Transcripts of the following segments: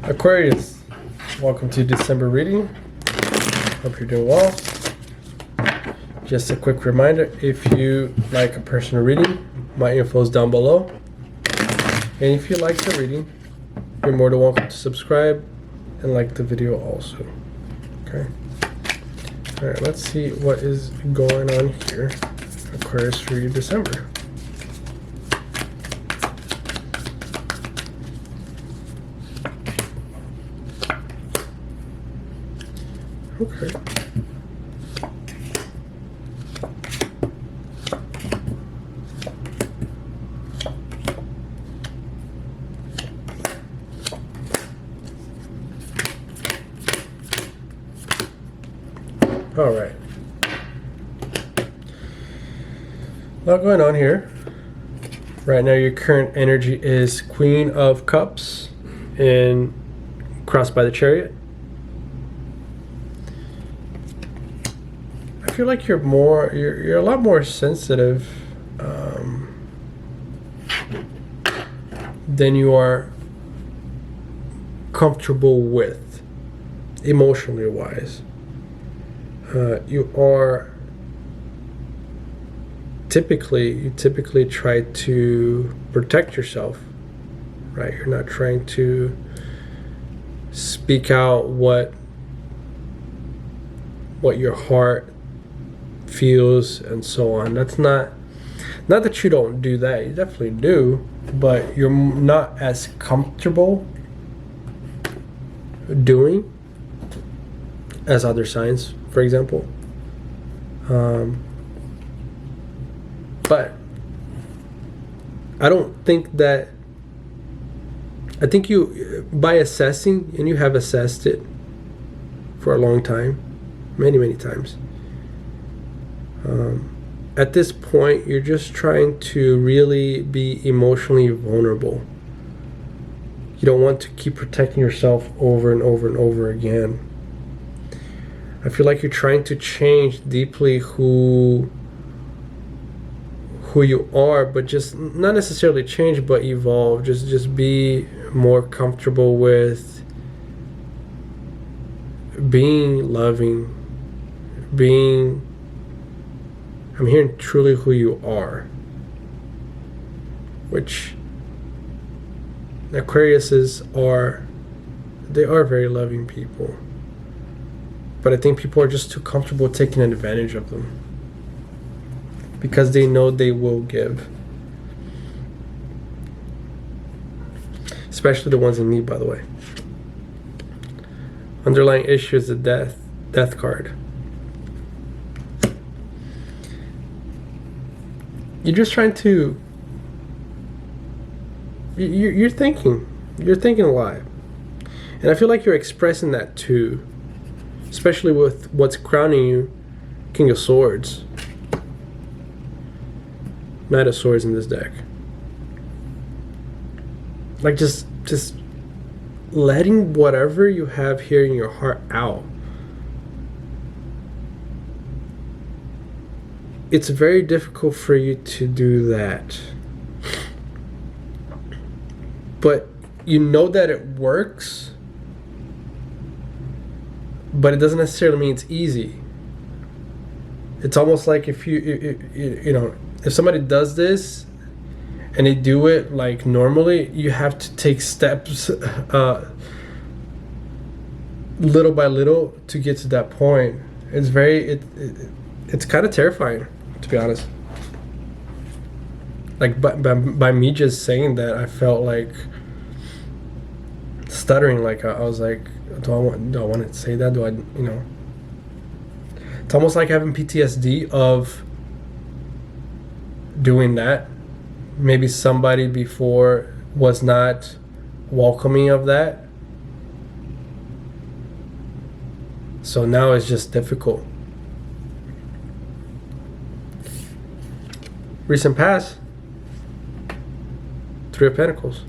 Aquarius, welcome to December reading. Hope you're doing well. Just a quick reminder, if you like a personal reading, my info is down below. And if you like the reading, you're more than welcome to subscribe and like the video also. Okay. All right, let's see what is going on here. Aquarius for you December. Okay. All right. A lot going on here. Right now, your current energy is Queen of Cups and crossed by the Chariot. I feel like you're a lot more sensitive than you are comfortable with, emotionally wise. You typically try to protect yourself, right? You're not trying to speak out what your heart feels and so on. That's not that you don't do that, you definitely do, but you're not as comfortable doing as other signs, for example. But I don't think that, I think you, by assessing, and you have assessed it for a long time, many times, at this point you're just trying to really be emotionally vulnerable. You don't want to keep protecting yourself over and over and over again. I feel like you're trying to change deeply who you are, but just not necessarily change, but evolve. Just be more comfortable with being loving, being, I'm hearing truly who you are, which Aquariuses are very loving people. But I think people are just too comfortable taking advantage of them because they know they will give. Especially the ones in need, by the way. Underlying issue is the death card. You're just trying to, you're thinking a lot. And I feel like you're expressing that too. Especially with what's crowning you, King of Swords. Knight of Swords in this deck. Like just letting whatever you have here in your heart out. It's very difficult for you to do that. But you know that it works. But it doesn't necessarily mean it's easy. It's almost like if if somebody does this and they do it like normally, you have to take steps little by little to get to that point. It's kind of terrifying, to be honest. Like by me just saying that, I felt like stuttering. Like I was like, do I want to say that? It's almost like having PTSD of doing that. Maybe somebody before was not welcoming of that. So now it's just difficult. Recent past, Three of Pentacles.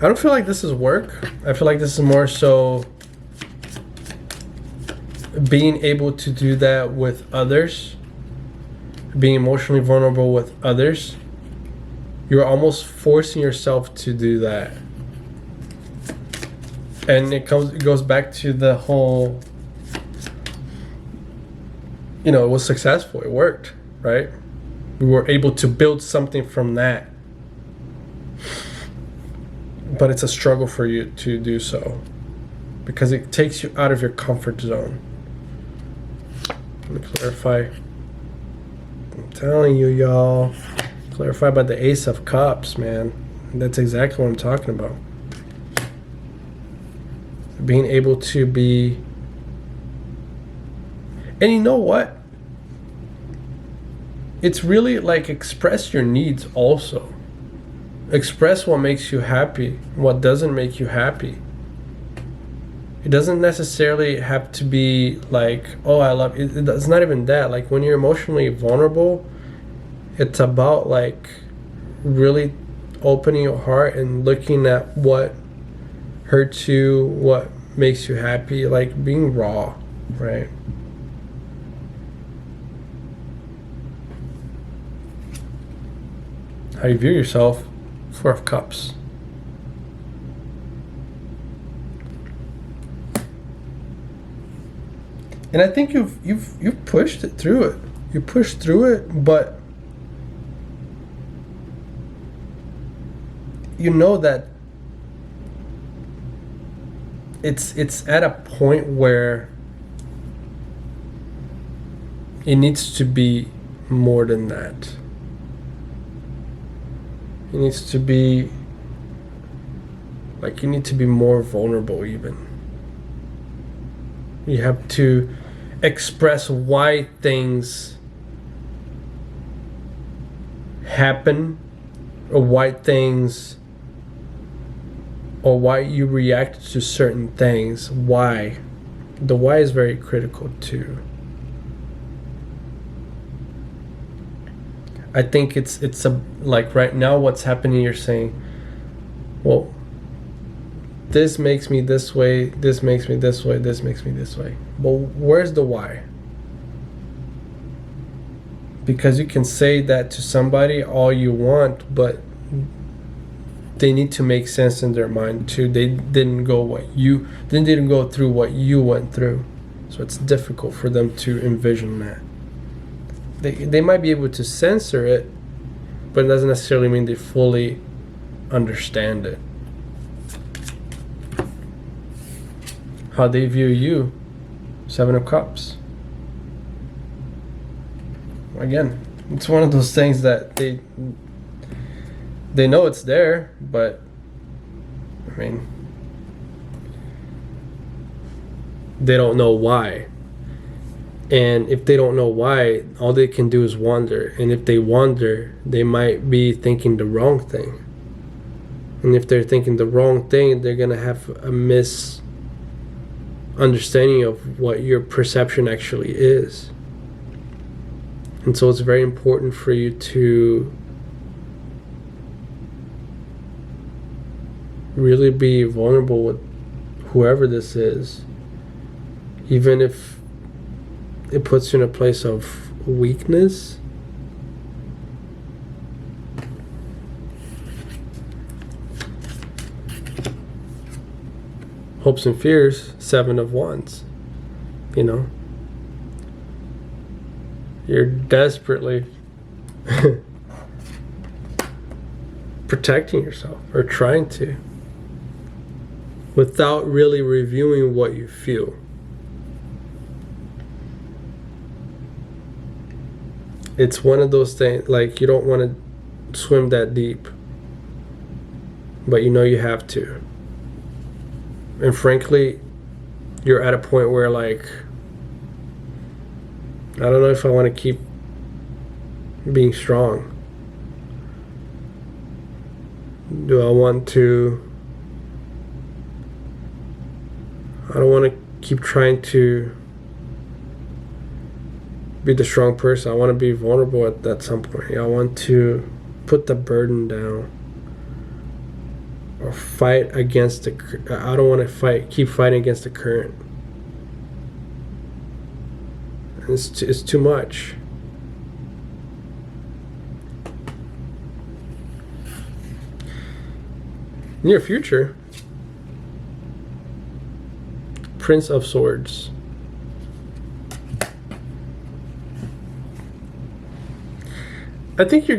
I don't feel like this is work. I feel like this is more so being able to do that with others, being emotionally vulnerable with others, You're almost forcing yourself to do that. And it goes back to the whole, you know, it was successful. It worked, right? We were able to build something from that. But it's a struggle for you to do so, because it takes you out of your comfort zone. Let me clarify. I'm telling you, y'all. Clarify about the Ace of Cups, man. That's exactly what I'm talking about. Being able to be... And you know what? It's really like express your needs also. Express what makes you happy, what doesn't make you happy. It doesn't necessarily have to be like, oh, I love it. It's not even that. Like when you're emotionally vulnerable, it's about like really opening your heart and looking at what hurts you, what makes you happy, like being raw, right? How you view yourself, Four of Cups. And I think you've pushed it through it. You pushed through it, but you know that it's at a point where it needs to be more than that. It needs to be like, you need to be more vulnerable even. You have to express why things happen, or why things, or why you react to certain things. Why? The why is very critical too. I think it's a, like right now what's happening, you're saying, well, this makes me this way, this makes me this way, this makes me this way. But where's the why? Because you can say that to somebody all you want, but they need to make sense in their mind too. They didn't go through what you went through. So it's difficult for them to envision that. They might be able to censor it, but it doesn't necessarily mean they fully understand it. How they view you, Seven of Cups. Again, it's one of those things that they know it's there, but I mean, they don't know why. And if they don't know why, all they can do is wonder. And if they wonder, they might be thinking the wrong thing. And if they're thinking the wrong thing, they're going to have a misunderstanding of what your perception actually is. And so it's very important for you to really be vulnerable with whoever this is, even if it puts you in a place of weakness. Hopes and fears, Seven of Wands. You know, you're desperately protecting yourself, or trying to, without really reviewing what you feel. It's one of those things, like, you don't want to swim that deep, but you know you have to. And frankly, you're at a point where, like, I don't know if I want to keep being strong. Do I want to... I don't want to keep trying to be the strong person. I want to be vulnerable at some point. I want to put the burden down, or fight against the... I don't want to keep fighting against the current. It's too much. Near future. Prince of Swords. I think you're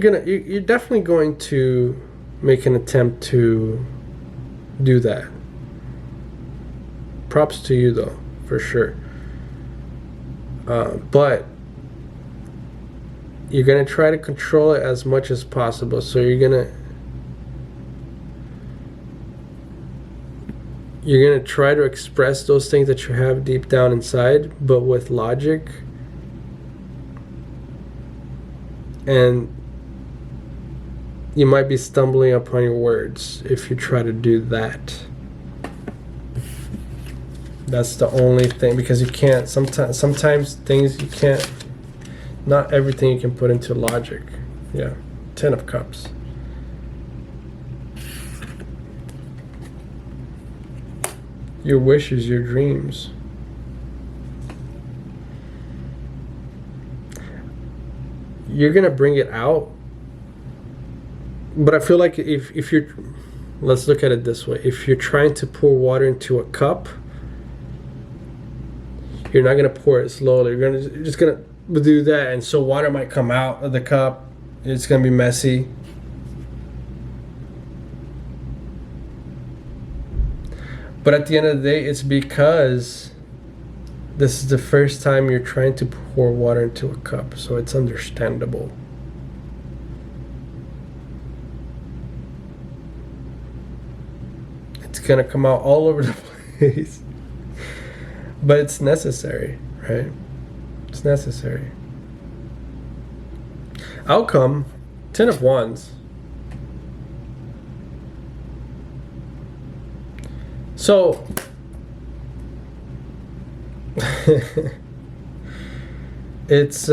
definitely going to make an attempt to do that. Props to you though, for sure. But you're gonna try to control it as much as possible. So you're gonna try to express those things that you have deep down inside, but with logic. And you might be stumbling upon your words if you try to do that. That's the only thing, because you can't, sometimes things you can't, not everything you can put into logic. Yeah, 10 of Cups. Your wishes, your dreams. You're gonna bring it out, but I feel like if you're, let's look at it this way: if you're trying to pour water into a cup, you're not gonna pour it slowly. You're just gonna do that, and so water might come out of the cup. It's gonna be messy. But at the end of the day, it's because this is the first time you're trying to pour water into a cup, so it's understandable. It's gonna come out all over the place. But it's necessary, right? It's necessary. Outcome, 10 of Wands. So, it's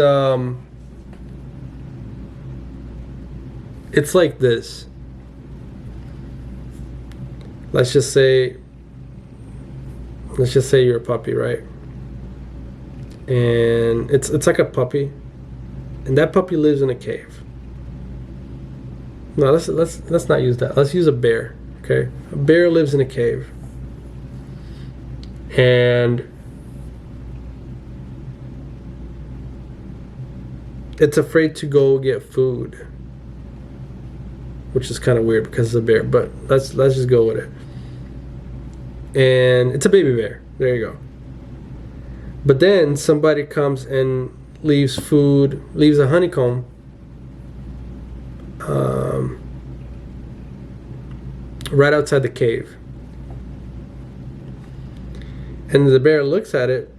like this. Let's just say you're a puppy, right? And it's like a puppy, and that puppy lives in a cave. No, let's not use that. Let's use a bear. Okay, a bear lives in a cave, and it's afraid to go get food, which is kind of weird because it's a bear. But let's just go with it. And it's a baby bear. There you go. But then somebody comes and leaves food, leaves a honeycomb right outside the cave. And the bear looks at it.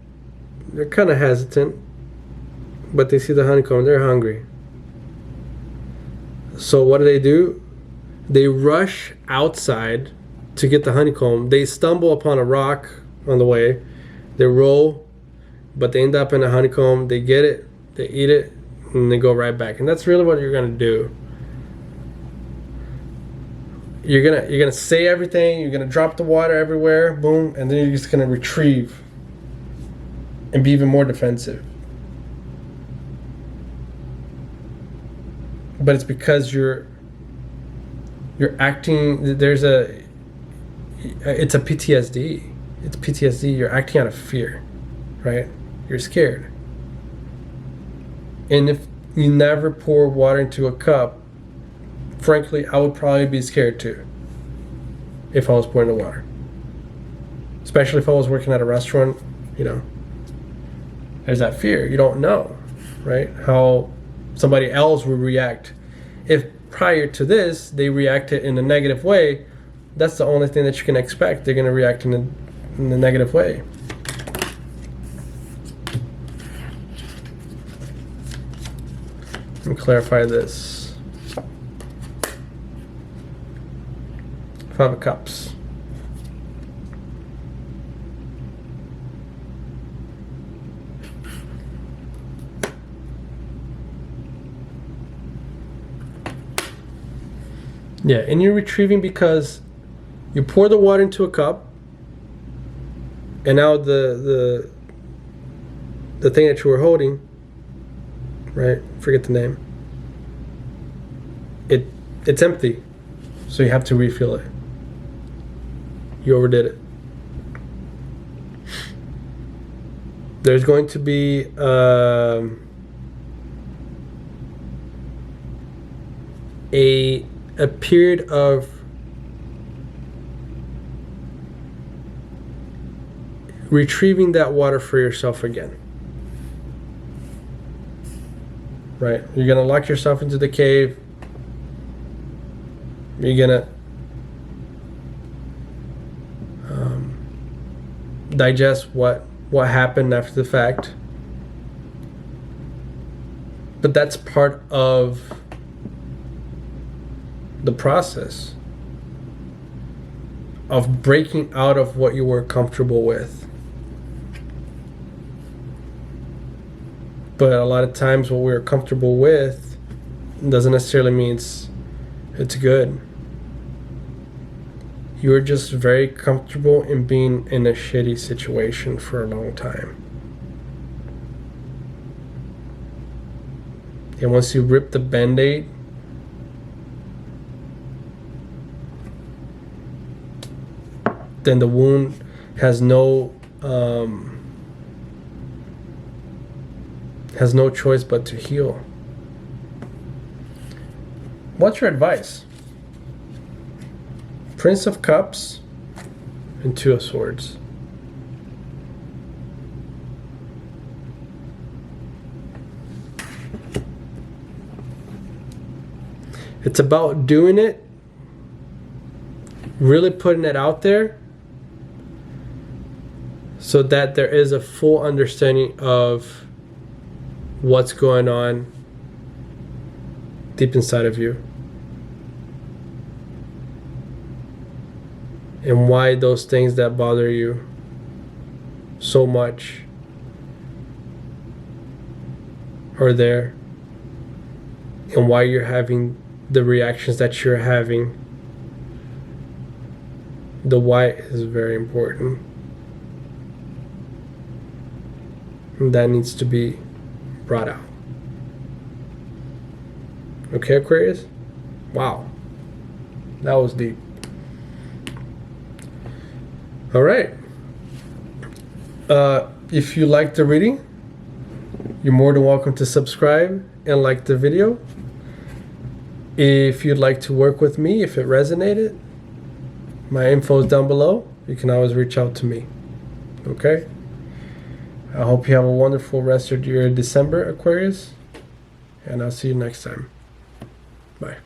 They're kind of hesitant, but they see the honeycomb. They're hungry. So what do? They rush outside to get the honeycomb. They stumble upon a rock on the way. They roll, but they end up in a honeycomb. They get it, they eat it, and they go right back. And that's really what you're gonna do. You're gonna say everything. You're gonna drop the water everywhere, boom, and then you're just gonna retrieve and be even more defensive. But it's because you're acting. It's a PTSD. It's PTSD. You're acting out of fear, right? You're scared. And if you never pour water into a cup, frankly, I would probably be scared too if I was pouring the water. Especially if I was working at a restaurant, there's that fear. You don't know, right? How somebody else would react. If prior to this, they reacted in a negative way, that's the only thing that you can expect. They're going to react in a negative way. Let me clarify this. 5 of Cups. Yeah, and you're retrieving because you pour the water into a cup, and now the thing that you were holding, right? Forget the name. It's empty, so you have to refill it. You overdid it. There's going to be a period of retrieving that water for yourself again. Right? You're gonna lock yourself into the cave. You're gonna digest what happened after the fact. But that's part of the process of breaking out of what you were comfortable with. But a lot of times what we're comfortable with doesn't necessarily mean it's good. You're just very comfortable in being in a shitty situation for a long time. And once you rip the Band-Aid, then the wound has no choice but to heal. What's your advice? Prince of Cups and Two of Swords. It's about doing it, really putting it out there, so that there is a full understanding of what's going on deep inside of you. And why those things that bother you so much are there. And why you're having the reactions that you're having. The why is very important. And that needs to be brought out. Okay, Aquarius? Wow. That was deep. All right. If you liked the reading, you're more than welcome to subscribe and like the video. If you'd like to work with me, if it resonated, my info is down below. You can always reach out to me. Okay? I hope you have a wonderful rest of your December, Aquarius. And I'll see you next time. Bye.